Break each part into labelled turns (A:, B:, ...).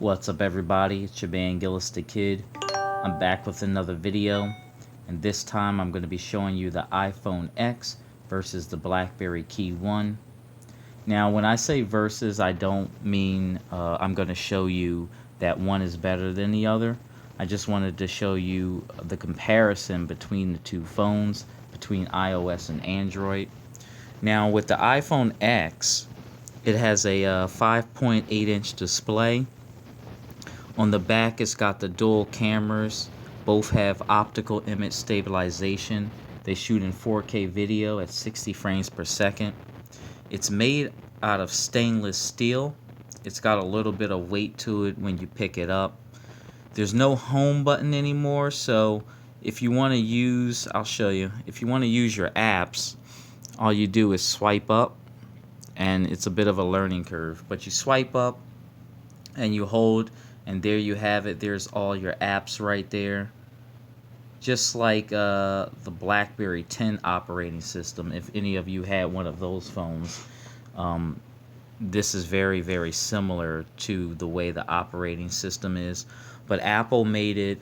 A: What's up, everybody? It's your man Gillis the Kid. I'm back with another video, and this time I'm going to be showing you the iPhone X versus the BlackBerry KEYone. Now, when I say versus, I don't mean I'm going to show you that one is better than the other. I just wanted to show you the comparison between the two phones, between iOS and Android. Now, with the iPhone X, it has a 5.8-inch display. On the back, it's got the dual cameras. Both have optical image stabilization. They shoot in 4K video at 60 frames per second. It's made out of stainless steel. It's got a little bit of weight to it when you pick it up. There's no home button anymore, so if you want to use, I'll show you. If you want to use your apps, all you do is swipe up, and it's a bit of a learning curve. But you swipe up and you hold, and there you have it. There's all your apps right there, just like the BlackBerry 10 operating system. If any of you had one of those phones, this is very, very similar to the way the operating system is. But Apple made it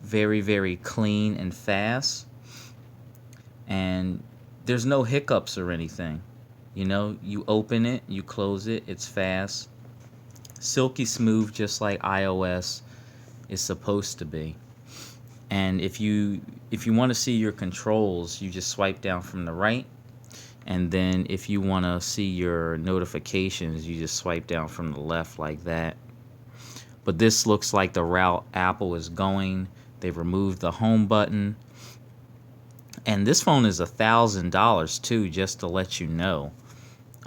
A: very, very clean and fast, and there's no hiccups or anything. You know, you open it, you close it, it's fast, silky smooth, just like iOS is supposed to be. And if you want to see your controls, you just swipe down from the right, and then if you want to see your notifications, you just swipe down from the left like that. But this looks like the route Apple is going. They've removed the home button, and this phone is $1,000 too, just to let you know.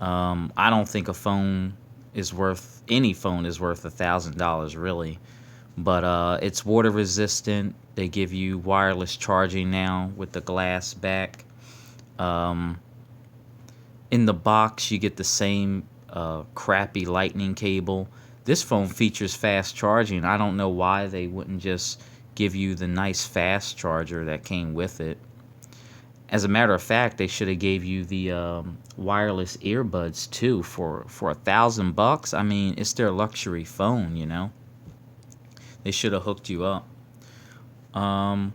A: I don't think any phone is worth $1,000 really, but it's water resistant. They give you wireless charging now with the glass back. In the box, you get the same crappy lightning cable. This phone features fast charging. I don't know why they wouldn't just give you the nice fast charger that came with it. As a matter of fact, they should have gave you the wireless earbuds too for $1,000. I mean, it's their luxury phone, you know. They should have hooked you up. But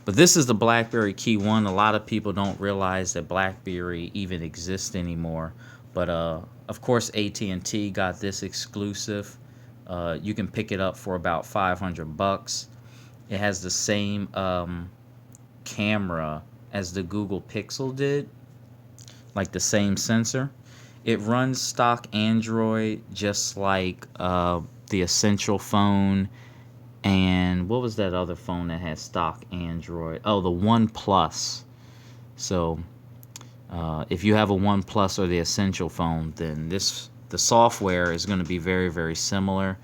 A: this is the BlackBerry KEYone. A lot of people don't realize that BlackBerry even exists anymore. But of course, AT&T got this exclusive. You can pick it up for about $500. It has the same camera as the Google Pixel did, like the same sensor. It runs stock Android, just like the Essential phone. And what was that other phone that had stock Android? Oh, the OnePlus. So if you have a OnePlus or the Essential phone, then the software is going to be very, very similar.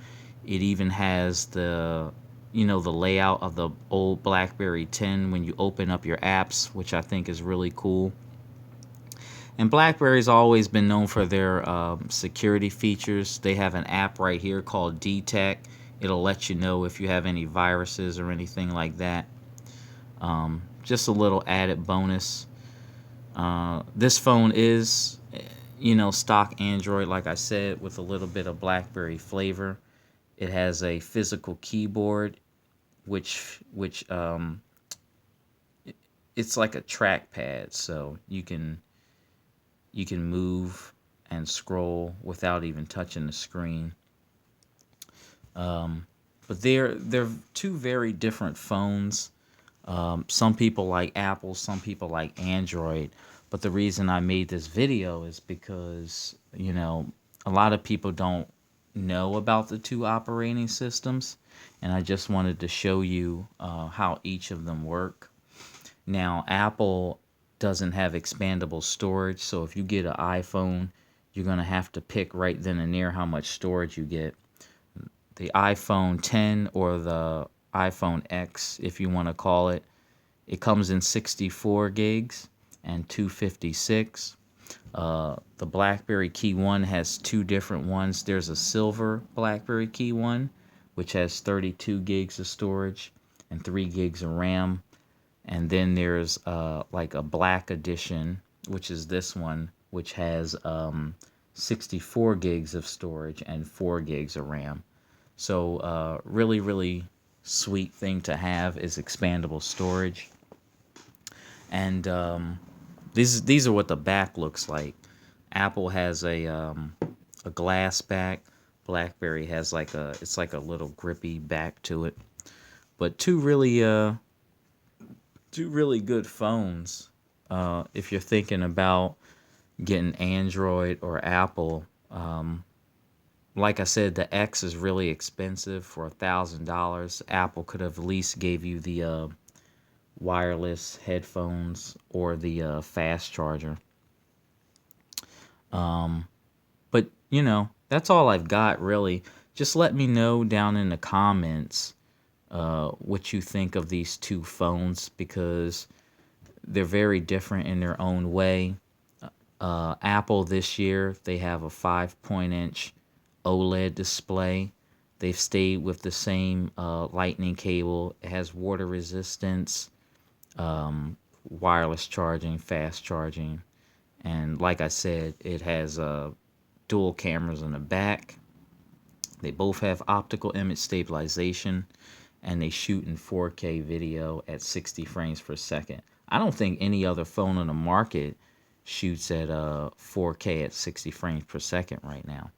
A: It even has the layout of the old BlackBerry 10 when you open up your apps, which I think is really cool. And BlackBerry's always been known for their security features. They have an app right here called Detect. It'll let you know if you have any viruses or anything like that. Just a little added bonus. This phone is, stock Android, like I said, with a little bit of BlackBerry flavor. It has a physical keyboard, which it's like a trackpad, so you can move and scroll without even touching the screen. But they're two very different phones. Some people like Apple, some people like Android. But the reason I made this video is because, a lot of people don't know about the two operating systems, and I just wanted to show you how each of them work. Now, Apple doesn't have expandable storage, so if you get an iPhone, you're going to have to pick right then and there how much storage you get. The iPhone 10 or the iPhone X, if you want to call it, it comes in 64 gigs and 256. The BlackBerry KEYone has two different ones. There's a silver BlackBerry KEYone, which has 32 gigs of storage and 3 gigs of RAM. And then there's like a black edition, which is this one, which has 64 gigs of storage and 4 gigs of RAM. So really, really sweet thing to have is expandable storage. And these are what the back looks like. Apple has a glass back. BlackBerry has it's like a little grippy back to it. But two really good phones. If you're thinking about getting Android or Apple, like I said, the X is really expensive for $1,000. Apple could have at least gave you the wireless headphones or the fast charger. But that's all I've got really. Just let me know down in the comments what you think of these two phones, because they're very different in their own way. Apple this year, they have a 5-point-inch OLED display. They've stayed with the same lightning cable. It has water resistance, wireless charging, fast charging, and like I said, it has dual cameras in the back. They both have optical image stabilization, and they shoot in 4K video at 60 frames per second. I don't think any other phone on the market shoots at 4K at 60 frames per second right now.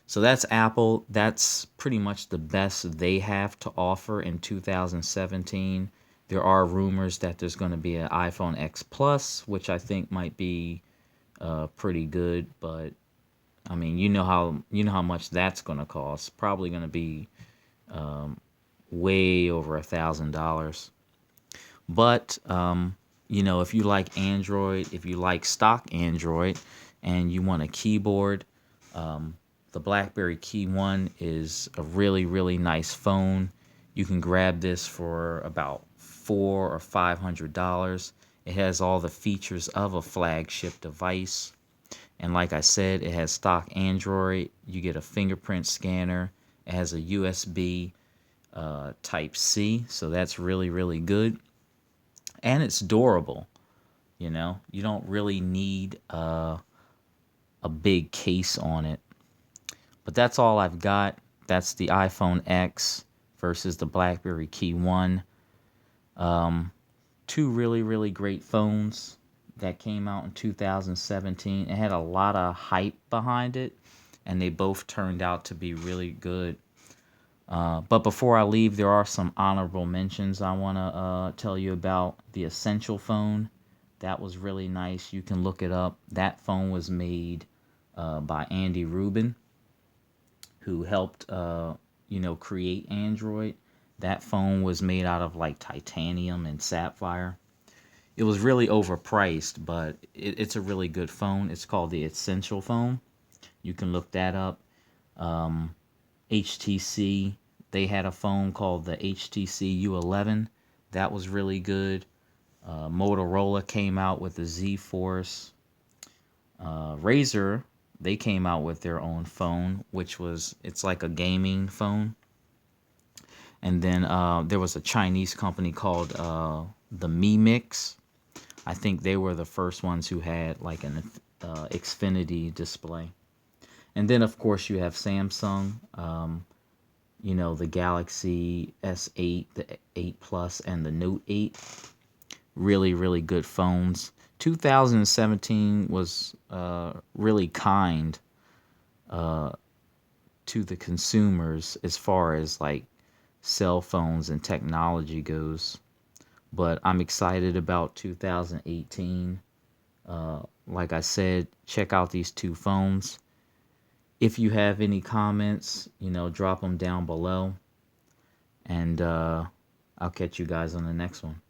A: So that's Apple. That's pretty much the best they have to offer in 2017. There are rumors that there's going to be an iPhone X Plus, which I think might be pretty good, but I mean, you know how much that's going to cost. Probably going to be way over $1,000. But if you like Android, if you like stock Android, and you want a keyboard, the BlackBerry KEYone is a really, really nice phone. You can grab this for about $400 or $500. It has all the features of a flagship device. And like I said, it has stock Android. You get a fingerprint scanner. It has a USB Type C, so that's really, really good. And it's durable. You don't really need a big case on it. But that's all I've got. That's the iPhone X versus the BlackBerry KEYone. Two really, really great phones that came out in 2017. It had a lot of hype behind it, and they both turned out to be really good. But before I leave, there are some honorable mentions I want to tell you about. The Essential phone, that was really nice. You can look it up. That phone was made by Andy Rubin, who helped create Android. That phone was made out of like titanium and sapphire. It was really overpriced, but it's a really good phone. It's called the Essential phone. You can look that up. HTC, they had a phone called the HTC U11. That was really good. Motorola came out with the Z Force. Razer, they came out with their own phone, it's like a gaming phone. And then there was a Chinese company called the Mi Mix. I think they were the first ones who had like an Xfinity display. And then of course you have Samsung, the Galaxy S8, the 8 Plus, and the Note 8. Really, really good phones. 2017 was really kind to the consumers as far as like cell phones and technology goes. But I'm excited about 2018. Like I said, check out these two phones. If you have any comments, drop them down below. And I'll catch you guys on the next one.